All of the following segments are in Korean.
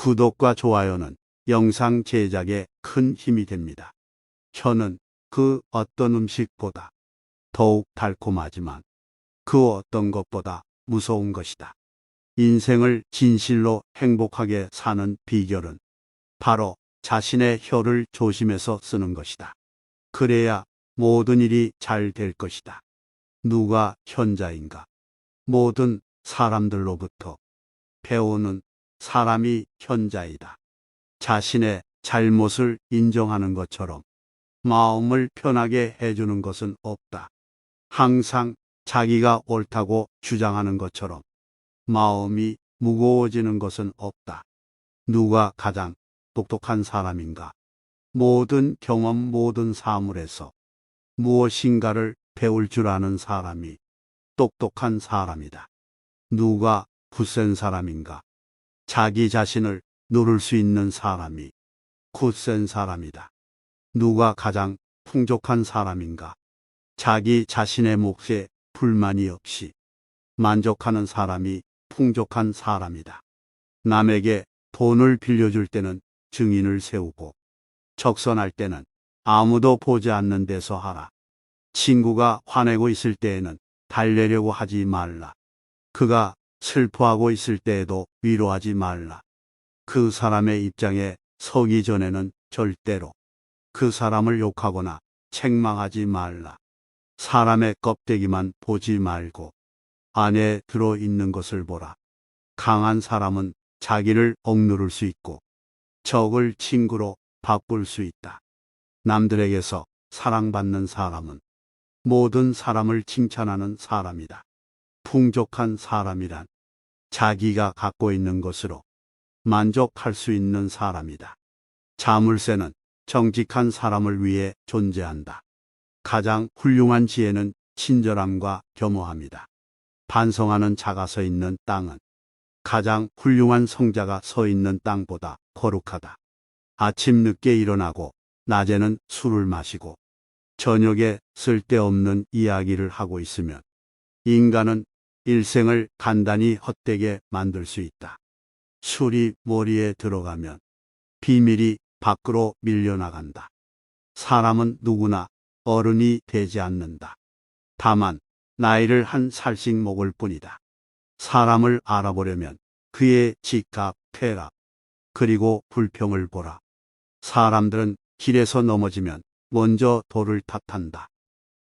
구독과 좋아요는 영상 제작에 큰 힘이 됩니다. 혀는 그 어떤 음식보다 더욱 달콤하지만 그 어떤 것보다 무서운 것이다. 인생을 진실로 행복하게 사는 비결은 바로 자신의 혀를 조심해서 쓰는 것이다. 그래야 모든 일이 잘 될 것이다. 누가 현자인가? 모든 사람들로부터 배우는 사람이 현자이다. 자신의 잘못을 인정하는 것처럼 마음을 편하게 해주는 것은 없다. 항상 자기가 옳다고 주장하는 것처럼 마음이 무거워지는 것은 없다. 누가 가장 똑똑한 사람인가? 모든 경험, 모든 사물에서 무엇인가를 배울 줄 아는 사람이 똑똑한 사람이다. 누가 굳센 사람인가? 자기 자신을 누를 수 있는 사람이 굳센 사람이다. 누가 가장 풍족한 사람인가? 자기 자신의 몫에 불만이 없이 만족하는 사람이 풍족한 사람이다. 남에게 돈을 빌려줄 때는 증인을 세우고 적선할 때는 아무도 보지 않는 데서 하라. 친구가 화내고 있을 때에는 달래려고 하지 말라. 그가 슬퍼하고 있을 때에도 위로하지 말라. 그 사람의 입장에 서기 전에는 절대로 그 사람을 욕하거나 책망하지 말라. 사람의 껍데기만 보지 말고 안에 들어 있는 것을 보라. 강한 사람은 자기를 억누를 수 있고 적을 친구로 바꿀 수 있다. 남들에게서 사랑받는 사람은 모든 사람을 칭찬하는 사람이다. 풍족한 사람이란 자기가 갖고 있는 것으로 만족할 수 있는 사람이다. 자물쇠는 정직한 사람을 위해 존재한다. 가장 훌륭한 지혜는 친절함과 겸허함이다. 반성하는 자가 서 있는 땅은 가장 훌륭한 성자가 서 있는 땅보다 거룩하다. 아침 늦게 일어나고 낮에는 술을 마시고 저녁에 쓸데없는 이야기를 하고 있으면 인간은 일생을 간단히 헛되게 만들 수 있다. 술이 머리에 들어가면 비밀이 밖으로 밀려나간다. 사람은 누구나 어른이 되지 않는다. 다만 나이를 한 살씩 먹을 뿐이다. 사람을 알아보려면 그의 직각, 쾌락, 그리고 불평을 보라. 사람들은 길에서 넘어지면 먼저 돌을 탓한다.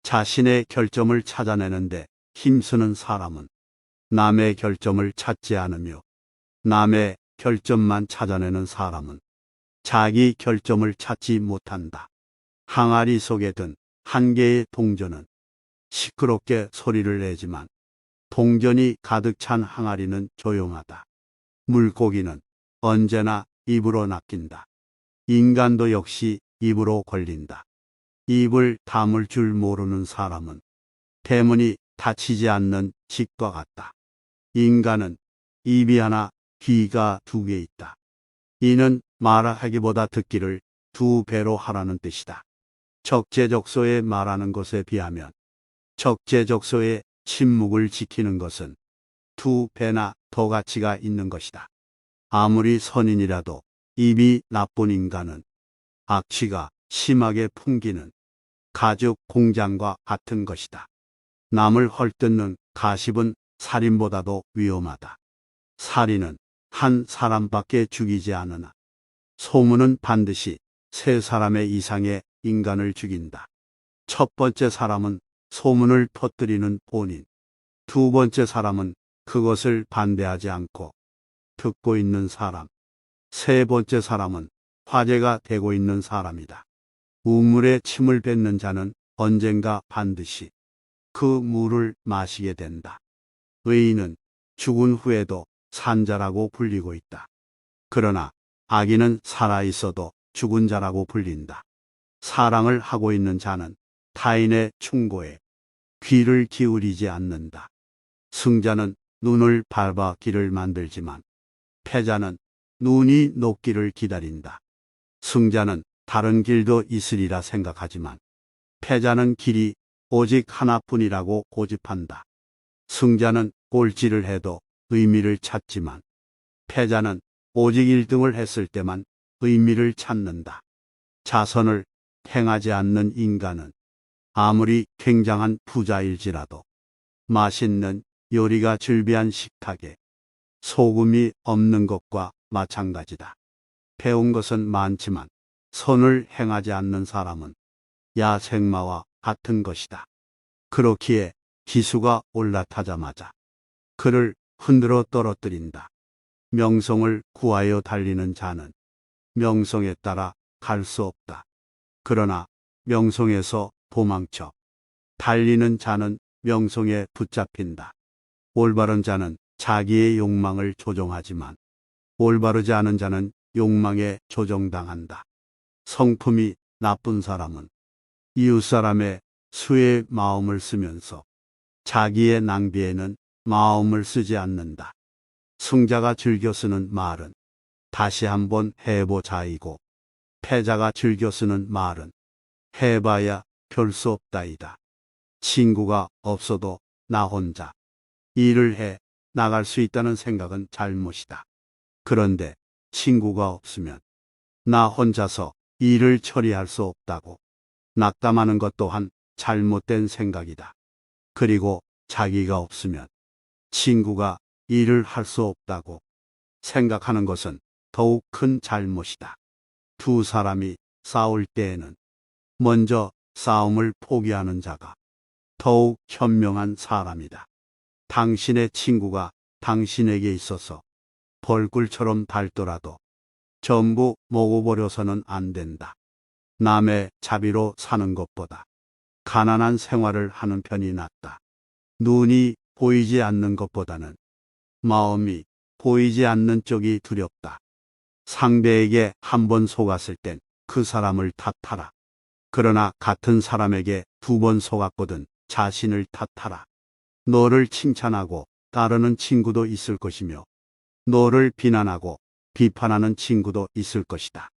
자신의 결점을 찾아내는데 힘쓰는 사람은 남의 결점을 찾지 않으며 남의 결점만 찾아내는 사람은 자기 결점을 찾지 못한다. 항아리 속에 든 한 개의 동전은 시끄럽게 소리를 내지만 동전이 가득 찬 항아리는 조용하다. 물고기는 언제나 입으로 낚인다. 인간도 역시 입으로 걸린다. 입을 다물 줄 모르는 사람은 대문이 닫히지 않는 집과 같다. 인간은 입이 하나, 귀가 두 개 있다. 이는 말하기보다 듣기를 두 배로 하라는 뜻이다. 적재적소에 말하는 것에 비하면 적재적소에 침묵을 지키는 것은 두 배나 더 가치가 있는 것이다. 아무리 선인이라도 입이 나쁜 인간은 악취가 심하게 풍기는 가죽 공장과 같은 것이다. 남을 헐뜯는 가십은 살인보다도 위험하다. 살인은 한 사람밖에 죽이지 않으나 소문은 반드시 세 사람의 이상의 인간을 죽인다. 첫 번째 사람은 소문을 퍼뜨리는 본인. 두 번째 사람은 그것을 반대하지 않고 듣고 있는 사람. 세 번째 사람은 화제가 되고 있는 사람이다. 우물에 침을 뱉는 자는 언젠가 반드시 그 물을 마시게 된다. 의인은 죽은 후에도 산자라고 불리고 있다. 그러나 악인은 살아있어도 죽은 자라고 불린다. 사랑을 하고 있는 자는 타인의 충고에 귀를 기울이지 않는다. 승자는 눈을 밟아 길을 만들지만 패자는 눈이 녹기를 기다린다. 승자는 다른 길도 있으리라 생각하지만 패자는 길이 오직 하나뿐이라고 고집한다. 승자는 꼴찌를 해도 의미를 찾지만 패자는 오직 1등을 했을 때만 의미를 찾는다. 자선을 행하지 않는 인간은 아무리 굉장한 부자일지라도 맛있는 요리가 즐비한 식탁에 소금이 없는 것과 마찬가지다. 배운 것은 많지만 선을 행하지 않는 사람은 야생마와 같은 것이다. 그렇기에 기수가 올라타자마자 그를 흔들어 떨어뜨린다. 명성을 구하여 달리는 자는 명성에 따라 갈 수 없다. 그러나 명성에서 도망쳐 달리는 자는 명성에 붙잡힌다. 올바른 자는 자기의 욕망을 조종하지만 올바르지 않은 자는 욕망에 조종당한다. 성품이 나쁜 사람은 이웃 사람의 수의 마음을 쓰면서 자기의 낭비에는 마음을 쓰지 않는다. 승자가 즐겨 쓰는 말은 다시 한번 해보자이고 패자가 즐겨 쓰는 말은 해봐야 별 수 없다이다. 친구가 없어도 나 혼자 일을 해 나갈 수 있다는 생각은 잘못이다. 그런데 친구가 없으면 나 혼자서 일을 처리할 수 없다고 낙담하는 것 또한 잘못된 생각이다. 그리고 자기가 없으면 친구가 일을 할 수 없다고 생각하는 것은 더욱 큰 잘못이다. 두 사람이 싸울 때에는 먼저 싸움을 포기하는 자가 더욱 현명한 사람이다. 당신의 친구가 당신에게 있어서 벌꿀처럼 달더라도 전부 먹어버려서는 안 된다. 남의 자비로 사는 것보다 가난한 생활을 하는 편이 낫다. 눈이 보이지 않는 것보다는 마음이 보이지 않는 쪽이 두렵다. 상대에게 한 번 속았을 땐 그 사람을 탓하라. 그러나 같은 사람에게 2번 속았거든 자신을 탓하라. 너를 칭찬하고 따르는 친구도 있을 것이며 너를 비난하고 비판하는 친구도 있을 것이다.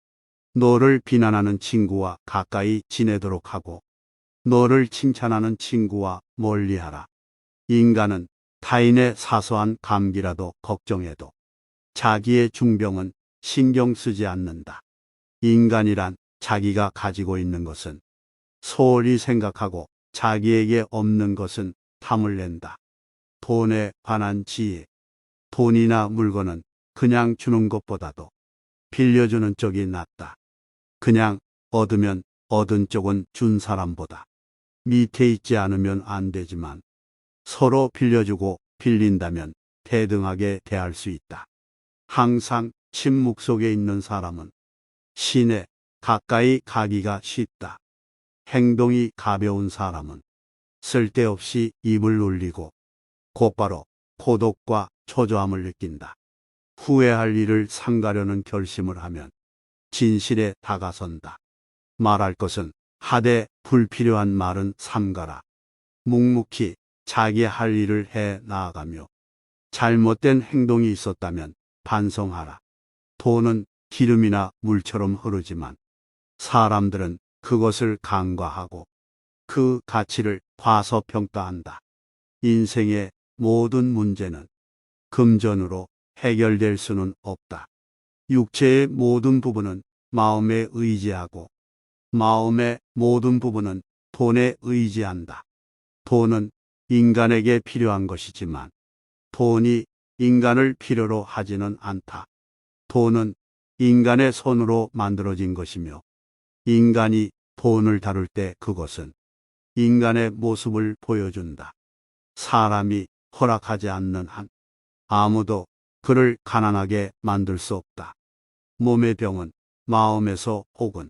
너를 비난하는 친구와 가까이 지내도록 하고 너를 칭찬하는 친구와 멀리하라. 인간은 타인의 사소한 감기라도 걱정해도 자기의 중병은 신경 쓰지 않는다. 인간이란 자기가 가지고 있는 것은 소홀히 생각하고 자기에게 없는 것은 탐을 낸다. 돈에 관한 지혜. 돈이나 물건은 그냥 주는 것보다도 빌려주는 쪽이 낫다. 그냥 얻으면 얻은 쪽은 준 사람보다 밑에 있지 않으면 안 되지만 서로 빌려주고 빌린다면 대등하게 대할 수 있다. 항상 침묵 속에 있는 사람은 신에 가까이 가기가 쉽다. 행동이 가벼운 사람은 쓸데없이 입을 울리고 곧바로 고독과 초조함을 느낀다. 후회할 일을 삼가려는 결심을 하면 진실에 다가선다. 말할 것은 하되 불필요한 말은 삼가라. 묵묵히 자기 할 일을 해 나아가며 잘못된 행동이 있었다면 반성하라. 돈은 기름이나 물처럼 흐르지만 사람들은 그것을 간과하고 그 가치를 과소평가한다. 인생의 모든 문제는 금전으로 해결될 수는 없다. 육체의 모든 부분은 마음에 의지하고 마음의 모든 부분은 돈에 의지한다. 돈은 인간에게 필요한 것이지만 돈이 인간을 필요로 하지는 않다. 돈은 인간의 손으로 만들어진 것이며 인간이 돈을 다룰 때 그것은 인간의 모습을 보여준다. 사람이 허락하지 않는 한 아무도 그를 가난하게 만들 수 없다. 몸의 병은 마음에서 혹은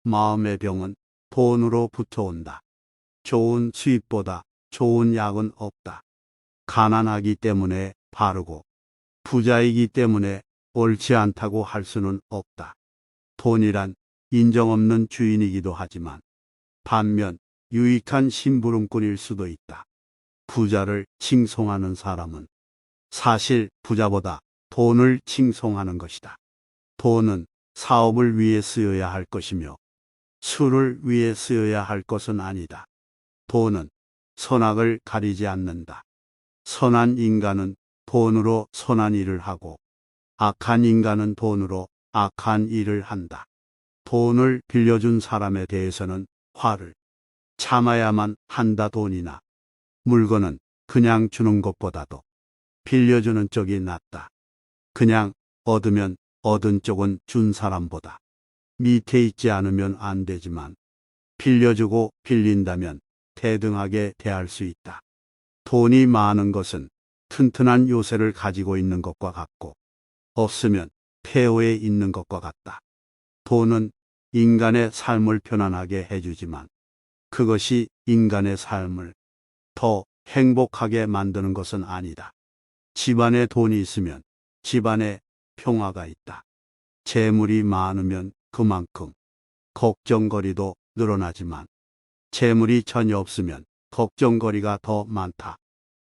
마음의 병은 돈으로부터 온다. 좋은 수입보다 좋은 약은 없다. 가난하기 때문에 바르고 부자이기 때문에 옳지 않다고 할 수는 없다. 돈이란 인정 없는 주인이기도 하지만 반면 유익한 심부름꾼일 수도 있다. 부자를 칭송하는 사람은 사실 부자보다 돈을 칭송하는 것이다. 돈은 사업을 위해 쓰여야 할 것이며 술을 위해 쓰여야 할 것은 아니다. 돈은 선악을 가리지 않는다. 선한 인간은 돈으로 선한 일을 하고 악한 인간은 돈으로 악한 일을 한다. 돈을 빌려준 사람에 대해서는 화를 참아야만 한다. 돈이나 물건은 그냥 주는 것보다도 빌려주는 쪽이 낫다. 그냥 얻으면 얻은 쪽은 준 사람보다 밑에 있지 않으면 안 되지만 빌려주고 빌린다면 대등하게 대할 수 있다. 돈이 많은 것은 튼튼한 요새를 가지고 있는 것과 같고 없으면 폐허에 있는 것과 같다. 돈은 인간의 삶을 편안하게 해주지만 그것이 인간의 삶을 더 행복하게 만드는 것은 아니다. 집안에 돈이 있으면 집안에 평화가 있다. 재물이 많으면 그만큼 걱정거리도 늘어나지만 재물이 전혀 없으면 걱정거리가 더 많다.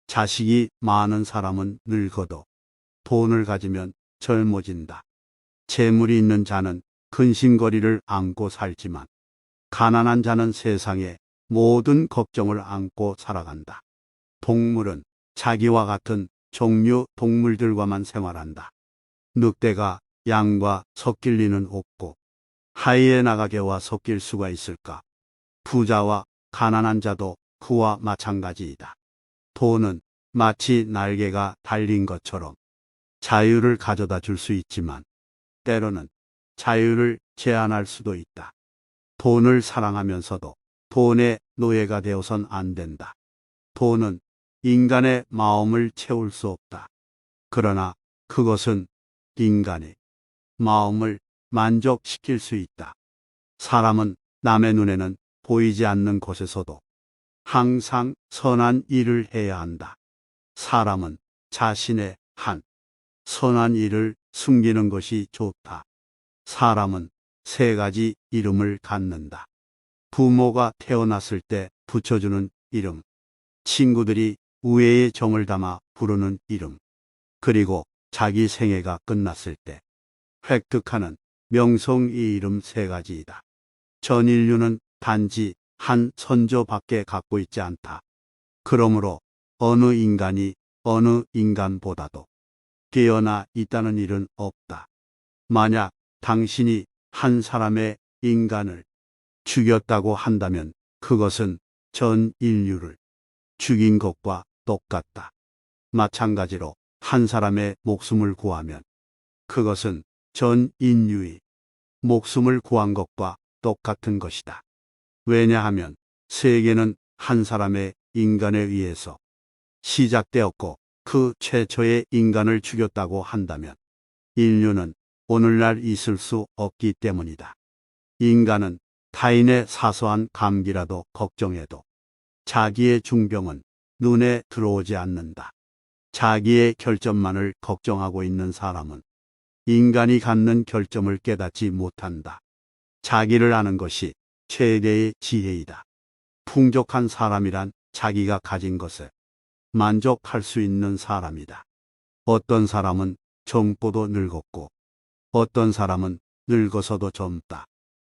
자식이 많은 사람은 늙어도 돈을 가지면 젊어진다. 재물이 있는 자는 근심거리를 안고 살지만 가난한 자는 세상의 모든 걱정을 안고 살아간다. 동물은 자기와 같은 종류 동물들과만 생활한다. 늑대가 양과 섞일 리는 없고 하이에나가 개와 섞일 수가 있을까? 부자와 가난한 자도 그와 마찬가지이다. 돈은 마치 날개가 달린 것처럼 자유를 가져다 줄 수 있지만 때로는 자유를 제한할 수도 있다. 돈을 사랑하면서도 돈의 노예가 되어선 안 된다. 돈은 인간의 마음을 채울 수 없다. 그러나 그것은 인간의 마음을 만족시킬 수 있다. 사람은 남의 눈에는 보이지 않는 곳에서도 항상 선한 일을 해야 한다. 사람은 자신의 한 선한 일을 숨기는 것이 좋다. 사람은 세 가지 이름을 갖는다. 부모가 태어났을 때 붙여주는 이름, 친구들이 우애의 정을 담아 부르는 이름, 그리고 자기 생애가 끝났을 때 획득하는 명성. 이 이름 세 가지이다. 전 인류는 단지 한 선조밖에 갖고 있지 않다. 그러므로 어느 인간이 어느 인간보다도 깨어나 있다는 일은 없다. 만약 당신이 한 사람의 인간을 죽였다고 한다면 그것은 전 인류를 죽인 것과 똑같다. 마찬가지로 한 사람의 목숨을 구하면 그것은 전 인류의 목숨을 구한 것과 똑같은 것이다. 왜냐하면 세계는 한 사람의 인간에 의해서 시작되었고 그 최초의 인간을 죽였다고 한다면 인류는 오늘날 있을 수 없기 때문이다. 인간은 타인의 사소한 감기라도 걱정해도 자기의 중병은 눈에 들어오지 않는다. 자기의 결점만을 걱정하고 있는 사람은 인간이 갖는 결점을 깨닫지 못한다. 자기를 아는 것이 최대의 지혜이다. 풍족한 사람이란 자기가 가진 것에 만족할 수 있는 사람이다. 어떤 사람은 젊고도 늙었고 어떤 사람은 늙어서도 젊다.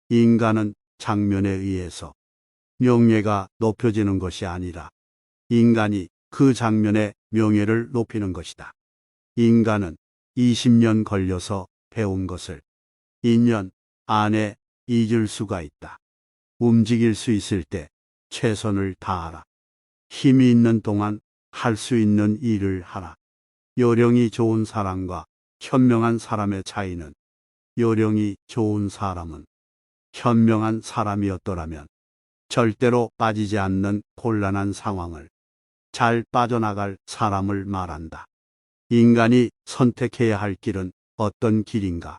인간은 장면에 의해서 명예가 높여지는 것이 아니라 인간이 그 장면의 명예를 높이는 것이다. 인간은 20년 걸려서 배운 것을 2년 안에 잊을 수가 있다. 움직일 수 있을 때 최선을 다하라. 힘이 있는 동안 할 수 있는 일을 하라. 요령이 좋은 사람과 현명한 사람의 차이는 요령이 좋은 사람은 현명한 사람이었더라면 절대로 빠지지 않는 곤란한 상황을 잘 빠져나갈 사람을 말한다. 인간이 선택해야 할 길은 어떤 길인가?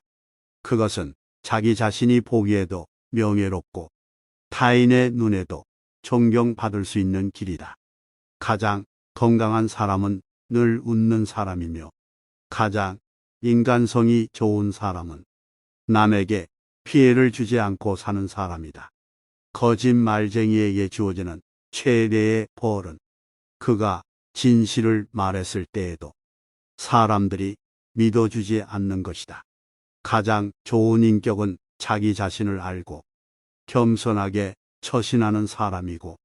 그것은 자기 자신이 보기에도 명예롭고 타인의 눈에도 존경받을 수 있는 길이다. 가장 건강한 사람은 늘 웃는 사람이며 가장 인간성이 좋은 사람은 남에게 피해를 주지 않고 사는 사람이다. 거짓말쟁이에게 주어지는 최대의 벌은 그가 진실을 말했을 때에도 사람들이 믿어주지 않는 것이다. 가장 좋은 인격은 자기 자신을 알고 겸손하게 처신하는 사람이고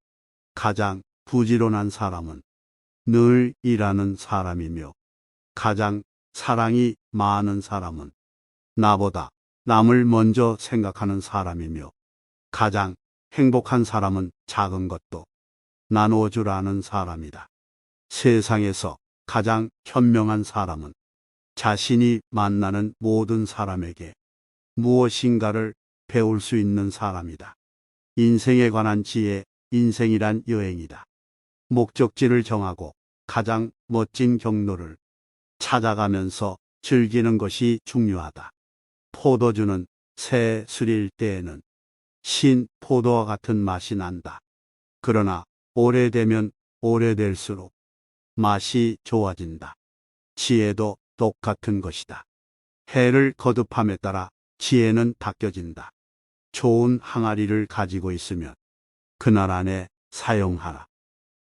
가장 부지런한 사람은 늘 일하는 사람이며 가장 사랑이 많은 사람은 나보다 남을 먼저 생각하는 사람이며, 가장 행복한 사람은 작은 것도 나누어 줄 아는 사람이다. 세상에서 가장 현명한 사람은 자신이 만나는 모든 사람에게 무엇인가를 배울 수 있는 사람이다. 인생에 관한 지혜, 인생이란 여행이다. 목적지를 정하고 가장 멋진 경로를 찾아가면서 즐기는 것이 중요하다. 포도주는 새 술일 때에는 신 포도와 같은 맛이 난다. 그러나 오래되면 오래될수록 맛이 좋아진다. 지혜도 똑같은 것이다. 해를 거듭함에 따라 지혜는 바뀌어진다. 좋은 항아리를 가지고 있으면 그날 안에 사용하라.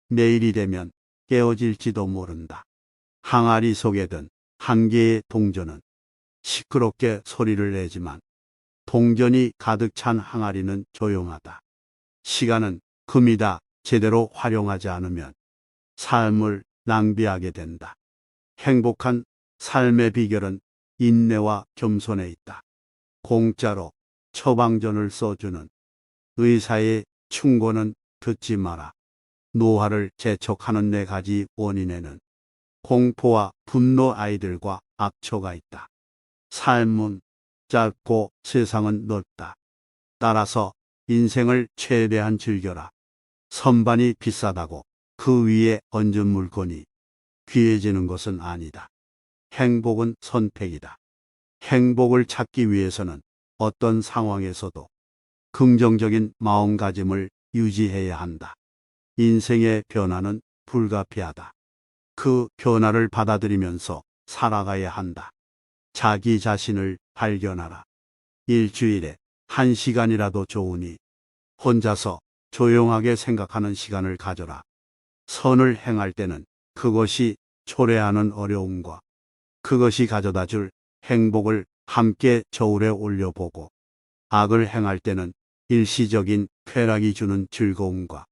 내일이 되면 깨어질지도 모른다. 항아리 속에 든 한 개의 동전은 시끄럽게 소리를 내지만, 동전이 가득 찬 항아리는 조용하다. 시간은 금이다. 제대로 활용하지 않으면 삶을 낭비하게 된다. 행복한 삶의 비결은 인내와 겸손에 있다. 공짜로 처방전을 써주는 의사의 충고는 듣지 마라. 노화를 재촉하는 4가지 원인에는 공포와 분노, 아이들과 악초가 있다. 삶은 짧고 세상은 넓다. 따라서 인생을 최대한 즐겨라. 선반이 비싸다고 그 위에 얹은 물건이 귀해지는 것은 아니다. 행복은 선택이다. 행복을 찾기 위해서는 어떤 상황에서도 긍정적인 마음가짐을 유지해야 한다. 인생의 변화는 불가피하다. 그 변화를 받아들이면서 살아가야 한다. 자기 자신을 발견하라. 일주일에 1시간이라도 좋으니 혼자서 조용하게 생각하는 시간을 가져라. 선을 행할 때는 그것이 초래하는 어려움과 그것이 가져다 줄 행복을 함께 저울에 올려보고, 악을 행할 때는 일시적인 쾌락이 주는 즐거움과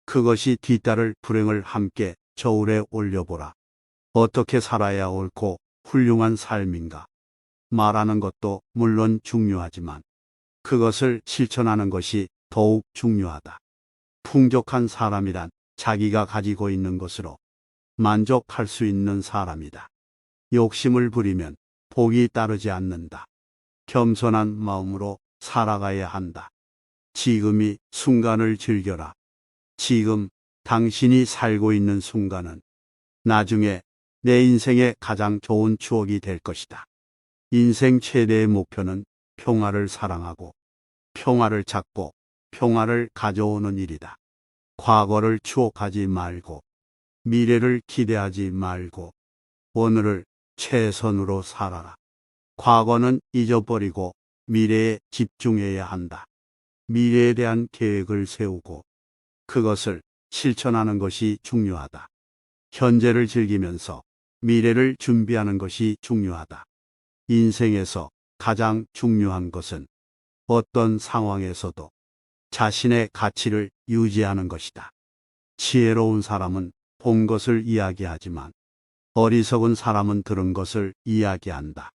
그것이 뒤따를 불행을 함께 저울에 올려보라. 어떻게 살아야 옳고 훌륭한 삶인가 말하는 것도 물론 중요하지만, 그것을 실천하는 것이 더욱 중요하다. 풍족한 사람이란 자기가 가지고 있는 것으로 만족할 수 있는 사람이다. 욕심을 부리면 복이 따르지 않는다. 겸손한 마음으로 살아가야 한다. 지금이 순간을 즐겨라. 지금 당신이 살고 있는 순간은 나중에 내 인생의 가장 좋은 추억이 될 것이다. 인생 최대의 목표는 평화를 사랑하고 평화를 찾고 평화를 가져오는 일이다. 과거를 추억하지 말고 미래를 기대하지 말고 오늘을 최선으로 살아라. 과거는 잊어버리고 미래에 집중해야 한다. 미래에 대한 계획을 세우고 그것을 실천하는 것이 중요하다. 현재를 즐기면서 미래를 준비하는 것이 중요하다. 인생에서 가장 중요한 것은 어떤 상황에서도 자신의 가치를 유지하는 것이다. 지혜로운 사람은 본 것을 이야기하지만 어리석은 사람은 들은 것을 이야기한다.